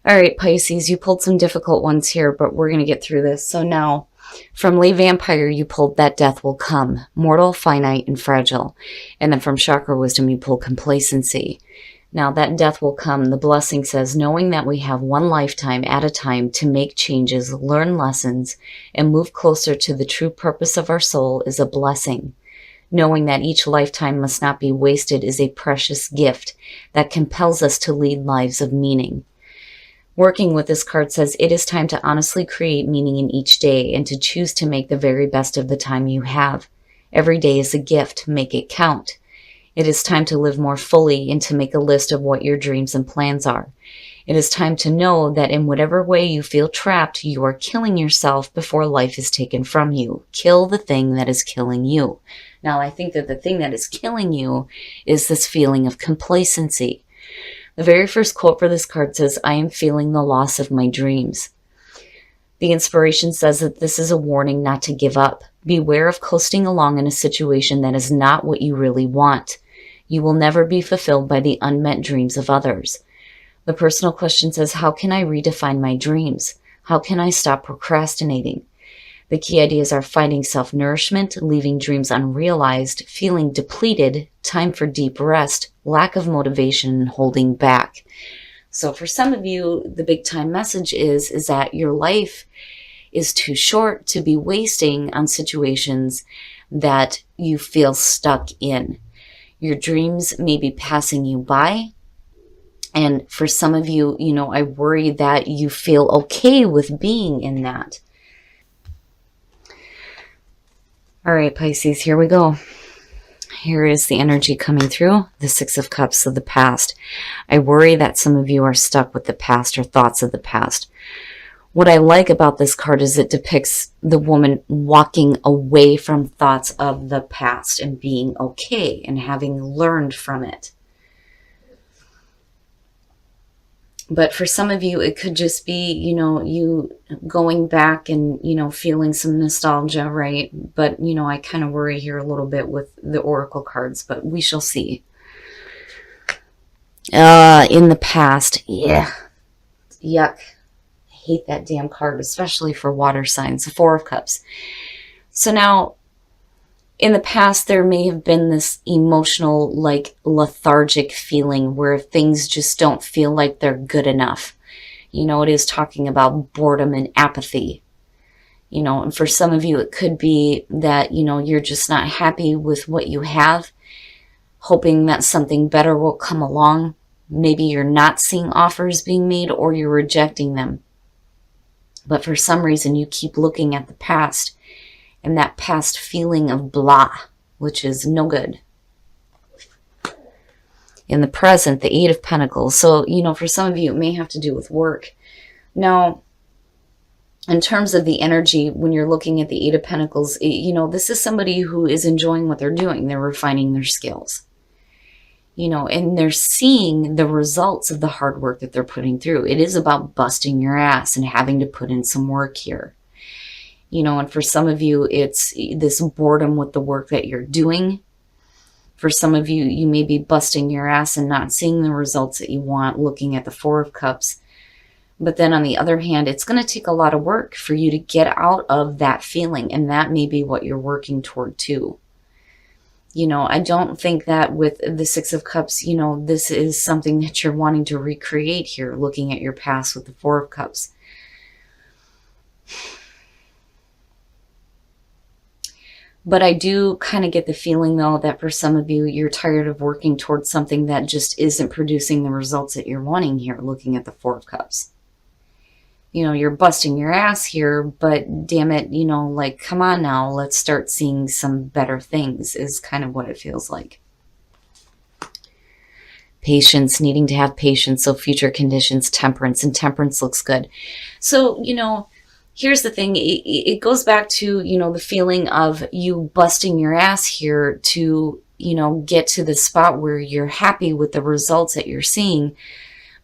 All right, Pisces, you pulled some difficult ones here, but we're going to get through this. So now, from Lay Vampire, you pulled That Death Will Come, mortal, finite, and fragile. And then from Chakra Wisdom, you pulled Complacency. Now, that death will come. The blessing says, knowing that we have one lifetime at a time to make changes, learn lessons, and move closer to the true purpose of our soul is a blessing. Knowing that each lifetime must not be wasted is a precious gift that compels us to lead lives of meaning. Working with this card says it is time to honestly create meaning in each day and to choose to make the very best of the time you have. Every day is a gift. Make it count. It is time to live more fully and to make a list of what your dreams and plans are. It is time to know that in whatever way you feel trapped, you are killing yourself before life is taken from you. Kill the thing that is killing you. Now, I think that the thing that is killing you is this feeling of complacency. The very first quote for this card says, I am feeling the loss of my dreams. The inspiration says that this is a warning not to give up. Beware of coasting along in a situation that is not what you really want. You will never be fulfilled by the unmet dreams of others. The personal question says, how can I redefine my dreams? How can I stop procrastinating? The key ideas are finding self-nourishment, leaving dreams unrealized, feeling depleted, time for deep rest, lack of motivation, and holding back. So for some of you, the big time message is that your life is too short to be wasting on situations that you feel stuck in. Your dreams may be passing you by. And for some of you, I worry that you feel okay with being in that. All right, Pisces, here we go. Here is the energy coming through, the Six of Cups of the past. I worry that some of you are stuck with the past or thoughts of the past. What I like about this card is it depicts the woman walking away from thoughts of the past and being okay and having learned from it. But for some of you, it could just be, you going back and, feeling some nostalgia, right? But, I kind of worry here a little bit with the oracle cards, but we shall see. In the past, yeah. Yuck. I hate that damn card, especially for water signs, the Four of Cups. So now, in the past, there may have been this emotional, lethargic feeling where things just don't feel like they're good enough. It is talking about boredom and apathy. And for some of you, it could be that, you're just not happy with what you have, hoping that something better will come along. Maybe you're not seeing offers being made or you're rejecting them. But for some reason, you keep looking at the past. And that past feeling of blah, which is no good. In the present, the Eight of Pentacles. So, for some of you, it may have to do with work. Now, in terms of the energy, when you're looking at the Eight of Pentacles, this is somebody who is enjoying what they're doing. They're refining their skills. And they're seeing the results of the hard work that they're putting through. It is about busting your ass and having to put in some work here. And for some of you, it's this boredom with the work that you're doing. For some of you, you may be busting your ass and not seeing the results that you want, looking at the Four of Cups. But then on the other hand, it's going to take a lot of work for you to get out of that feeling. And that may be what you're working toward too. I don't think that with the Six of Cups, this is something that you're wanting to recreate here, looking at your past with the Four of Cups. But I do kind of get the feeling, though, that for some of you, you're tired of working towards something that just isn't producing the results that you're wanting here, looking at the Four of Cups. You're busting your ass here, but damn it, come on now, let's start seeing some better things is kind of what it feels like. Patience, needing to have patience, so future conditions, temperance, and temperance looks good. So, here's the thing, it goes back to, the feeling of you busting your ass here to, get to the spot where you're happy with the results that you're seeing.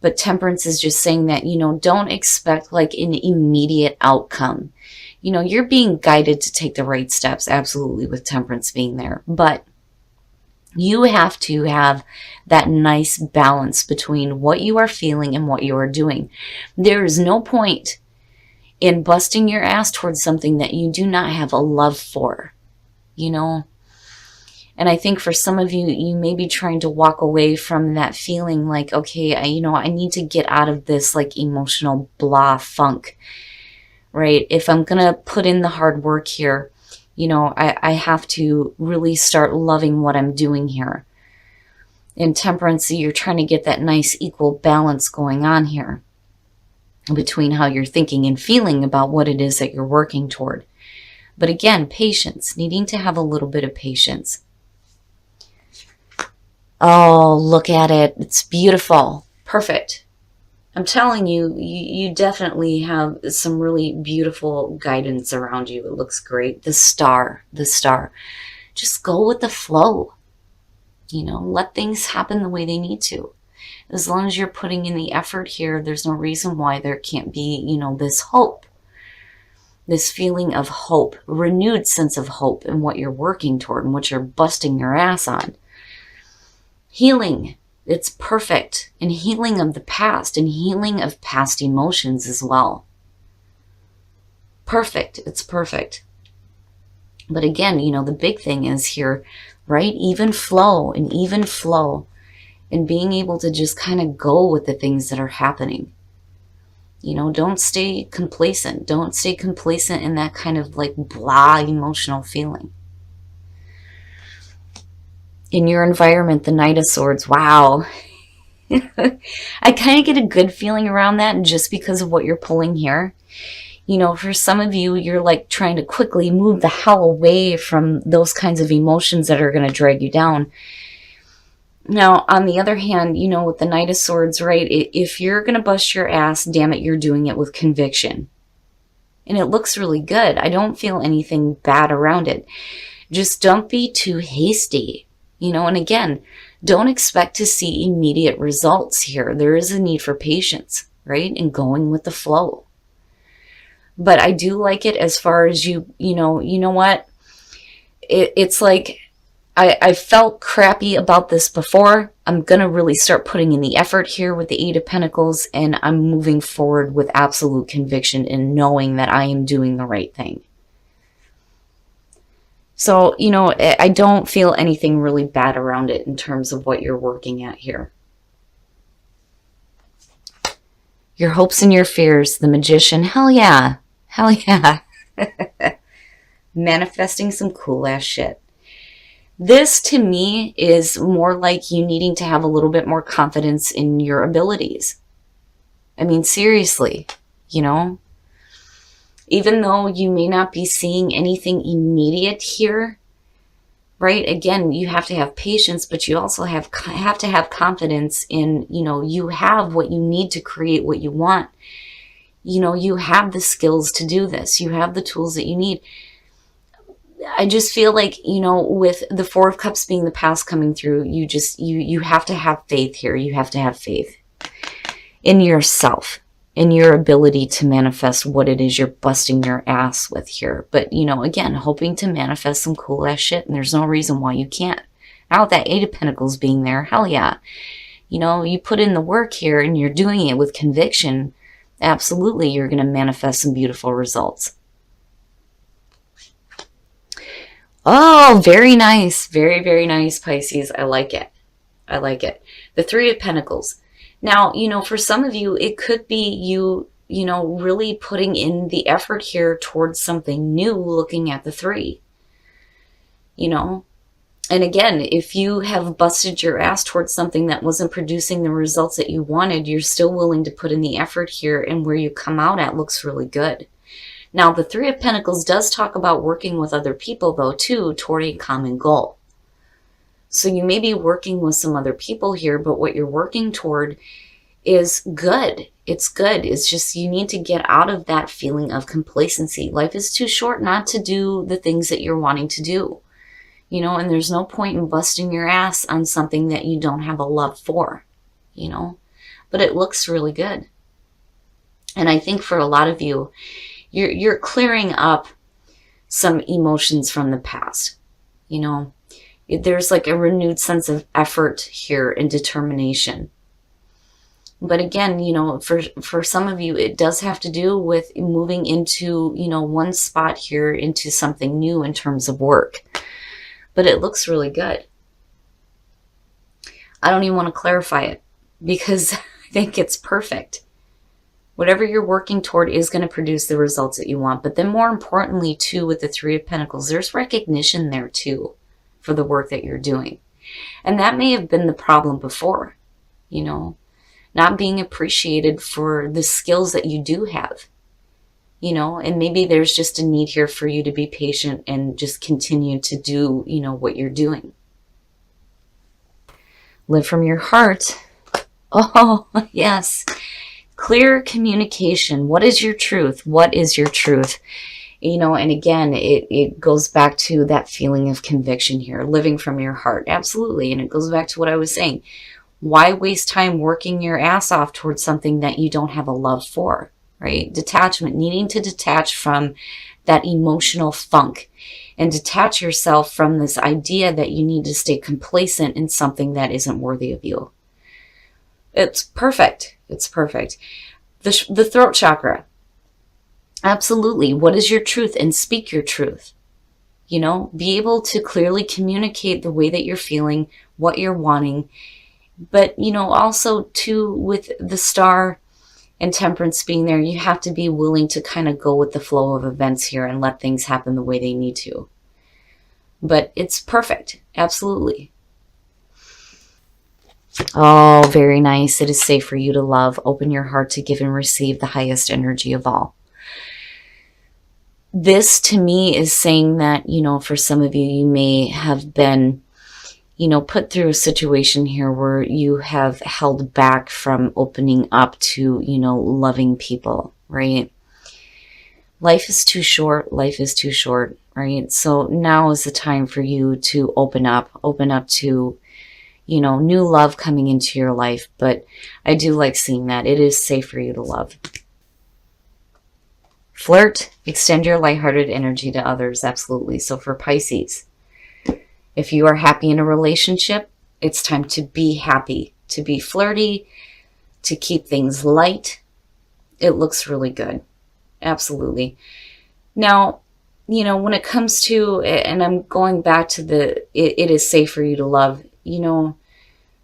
But temperance is just saying that, don't expect like an immediate outcome. You're being guided to take the right steps, absolutely, with temperance being there. But You have to have that nice balance between what you are feeling and what you are doing. There is no point in busting your ass towards something that you do not have a love for, you know? And I think for some of you, you may be trying to walk away from that feeling like, okay, I need to get out of this like emotional blah funk, right? If I'm going to put in the hard work here, I have to really start loving what I'm doing here. In temperance, you're trying to get that nice equal balance going on here between how you're thinking and feeling about what it is that you're working toward. But again, patience, needing to have a little bit of patience. Oh, look at it. It's beautiful. Perfect. I'm telling you, you definitely have some really beautiful guidance around you. It looks great. The star. Just go with the flow. Let things happen the way they need to. As long as you're putting in the effort here, there's no reason why there can't be, this hope. This feeling of hope, renewed sense of hope in what you're working toward and what you're busting your ass on. Healing. It's perfect. And healing of the past and healing of past emotions as well. Perfect. It's perfect. But again, the big thing is here, right? Even flow. And being able to just kind of go with the things that are happening. Don't stay complacent. Don't stay complacent in that kind of like blah emotional feeling. In your environment, the Knight of Swords, wow. I kind of get a good feeling around that just because of what you're pulling here. For some of you, you're like trying to quickly move the hell away from those kinds of emotions that are going to drag you down. Now, on the other hand, with the Knight of Swords, right, if you're going to bust your ass, damn it, you're doing it with conviction. And it looks really good. I don't feel anything bad around it. Just don't be too hasty. And again, don't expect to see immediate results here. There is a need for patience, right? And going with the flow. But I do like it as far as you know what? It's like, I felt crappy about this before. I'm going to really start putting in the effort here with the Eight of Pentacles, and I'm moving forward with absolute conviction and knowing that I am doing the right thing. So, I don't feel anything really bad around it in terms of what you're working at here. Your hopes and your fears, the Magician, hell yeah. Hell yeah. Manifesting some cool ass shit. This, to me, is more like you needing to have a little bit more confidence in your abilities. I mean, seriously, Even though you may not be seeing anything immediate here, right? Again, you have to have patience, but you also have to have confidence in, you have what you need to create what you want. You have the skills to do this. You have the tools that you need. I just feel like, with the Four of Cups being the past coming through, you have to have faith here. You have to have faith in yourself, in your ability to manifest what it is you're busting your ass with here. But, again, hoping to manifest some cool ass shit, and there's no reason why you can't. Now with that Eight of Pentacles being there, hell yeah. You put in the work here and you're doing it with conviction, absolutely you're going to manifest some beautiful results. Oh, very nice. Very, very nice, Pisces. I like it. I like it. The Three of Pentacles. Now, for some of you, it could be you, really putting in the effort here towards something new, looking at the three. And again, if you have busted your ass towards something that wasn't producing the results that you wanted, you're still willing to put in the effort here, and where you come out at looks really good. Now, the Three of Pentacles does talk about working with other people, though, too, toward a common goal. So you may be working with some other people here, but what you're working toward is good. It's good. It's just you need to get out of that feeling of complacency. Life is too short not to do the things that you're wanting to do. And there's no point in busting your ass on something that you don't have a love for, But it looks really good. And I think for a lot of you, you're clearing up some emotions from the past. There's like a renewed sense of effort here and determination. But again, you know, for some of you, it does have to do with moving into, you know, one spot here into something new in terms of work. But it looks really good. I don't even want to clarify it because I think it's perfect. Whatever you're working toward is going to produce the results that you want. But then more importantly, too, with the Three of Pentacles, there's recognition there, too, for the work that you're doing. And that may have been the problem before, you know, not being appreciated for the skills that you do have, you know, and maybe there's just a need here for you to be patient and just continue to do, you know, what you're doing. Live from your heart. Oh, yes. Clear communication. What is your truth? What is your truth? You know, and again, it goes back to that feeling of conviction here, living from your heart. Absolutely. And it goes back to what I was saying. Why waste time working your ass off towards something that you don't have a love for, right? Detachment, needing to detach from that emotional funk and detach yourself from this idea that you need to stay complacent in something that isn't worthy of you. It's perfect. It's perfect. The throat chakra. Absolutely. What is your truth? And speak your truth. You know, be able to clearly communicate the way that you're feeling, what you're wanting. But, you know, also too, with the Star and Temperance being there, you have to be willing to kind of go with the flow of events here and let things happen the way they need to. But it's perfect. Absolutely. Oh, very nice. It is safe for you to love. Open your heart to give and receive the highest energy of all. This to me is saying that, you know, for some of you, you may have been, you know, put through a situation here where you have held back from opening up to, you know, loving people, right? Life is too short. Life is too short, right? So now is the time for you to open up to, you know, new love coming into your life. But I do like seeing that. It is safe for you to love. Flirt, extend your lighthearted energy to others. Absolutely. So for Pisces, if you are happy in a relationship, it's time to be happy, to be flirty, to keep things light. It looks really good. Absolutely. Now, you know, when it comes to, and I'm going back to it is safe for you to love, you know,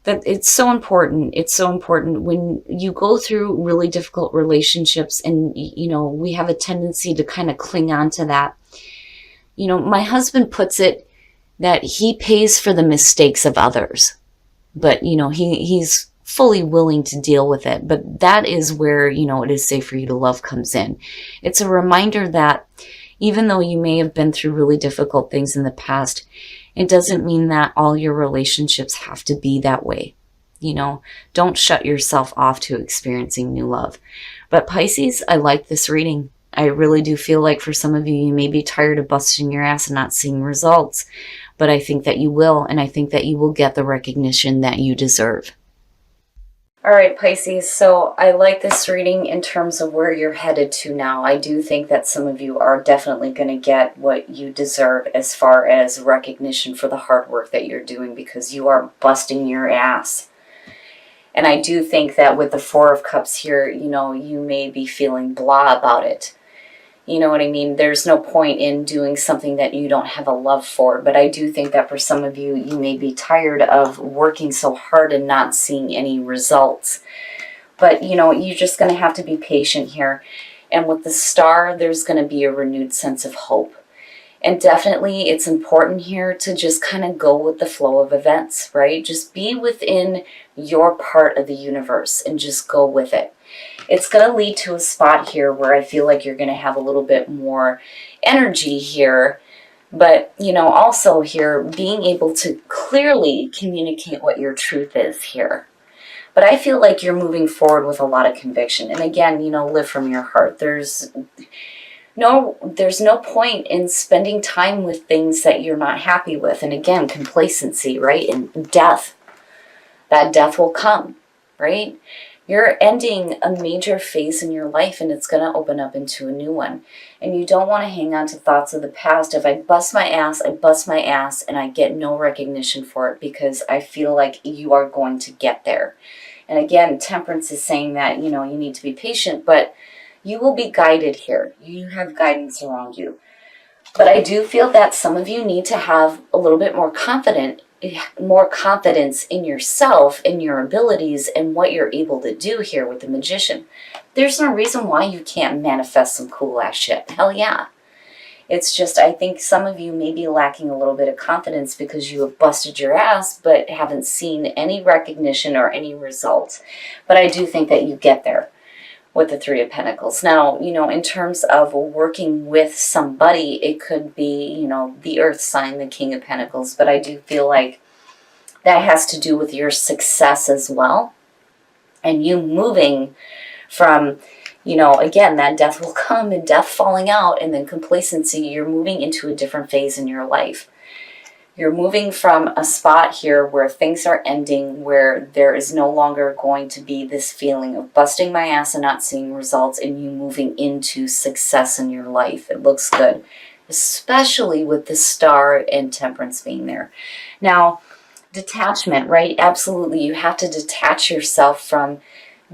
that it's so important. It's so important when you go through really difficult relationships and, you know, we have a tendency to kind of cling on to that. You know, my husband puts it that he pays for the mistakes of others, but, you know, he's fully willing to deal with it. But that is where, you know, it is safe for you to love comes in. It's a reminder that even though you may have been through really difficult things in the past, it doesn't mean that all your relationships have to be that way. You know, don't shut yourself off to experiencing new love. But Pisces, I like this reading. I really do feel like for some of you, you may be tired of busting your ass and not seeing results. But I think that you will, and I think that you will get the recognition that you deserve. All right, Pisces, so I like this reading in terms of where you're headed to now. I do think that some of you are definitely going to get what you deserve as far as recognition for the hard work that you're doing, because you are busting your ass. And I do think that with the Four of Cups here, you know, you may be feeling blah about it. You know what I mean? There's no point in doing something that you don't have a love for. But I do think that for some of you, you may be tired of working so hard and not seeing any results. But, you know, you're just going to have to be patient here. And with the Star, there's going to be a renewed sense of hope. And definitely it's important here to just kind of go with the flow of events, right? Just be within your part of the universe and just go with it. It's going to lead to a spot here where I feel like you're going to have a little bit more energy here. But, you know, also here, being able to clearly communicate what your truth is here. But I feel like you're moving forward with a lot of conviction. And again, you know, live from your heart. There's no point in spending time with things that you're not happy with. And again, complacency, right? And death. That death will come, right? You're ending a major phase in your life, and it's going to open up into a new one. And you don't want to hang on to thoughts of the past. If I bust my ass, I bust my ass, and I get no recognition for it, because I feel like you are going to get there. And again, Temperance is saying that, you need to be patient, but you will be guided here. You have guidance around you. But I do feel that some of you need to have a little bit more confidence in yourself, in your abilities, and what you're able to do here with the Magician. There's no reason why you can't manifest some cool ass shit. Hell yeah. It's just, I think some of you may be lacking a little bit of confidence because you have busted your ass but haven't seen any recognition or any results. But I do think that you get there with the Three of Pentacles. Now, in terms of working with somebody, it could be, the Earth sign, the King of Pentacles, but I do feel like that has to do with your success as well. And you moving from, again, that death will come and death falling out and then complacency. You're moving into a different phase in your life. You're moving from a spot here where things are ending, where there is no longer going to be this feeling of busting my ass and not seeing results, and you moving into success in your life. It looks good, especially with the Star and Temperance being there. Now, detachment, right? Absolutely. You have to detach yourself from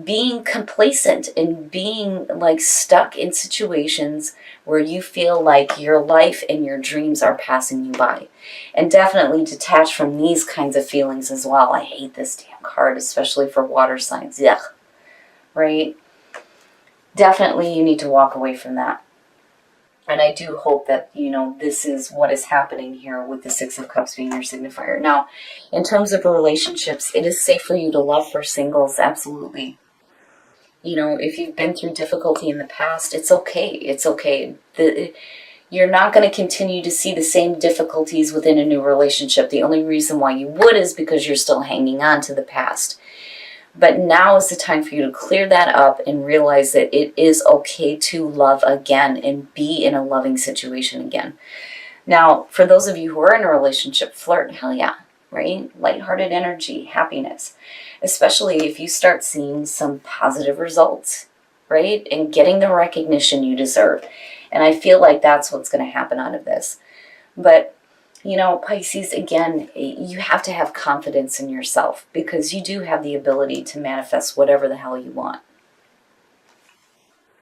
being complacent and being like stuck in situations where you feel like your life and your dreams are passing you by. And definitely detach from these kinds of feelings as well. I hate this damn card, especially for water signs. Yuck. Right? Definitely you need to walk away from that. And I do hope that, this is what is happening here with the Six of Cups being your signifier. Now, in terms of relationships, it is safe for you to love for singles. Absolutely. If you've been through difficulty in the past, it's okay. It's okay. You're not going to continue to see the same difficulties within a new relationship. The only reason why you would is because you're still hanging on to the past. But now is the time for you to clear that up and realize that it is okay to love again and be in a loving situation again. Now, for those of you who are in a relationship, flirt, hell yeah, right? Lighthearted energy, happiness. Especially if you start seeing some positive results, right? And getting the recognition you deserve. And I feel like that's what's going to happen out of this. But, Pisces, again, you have to have confidence in yourself because you do have the ability to manifest whatever the hell you want.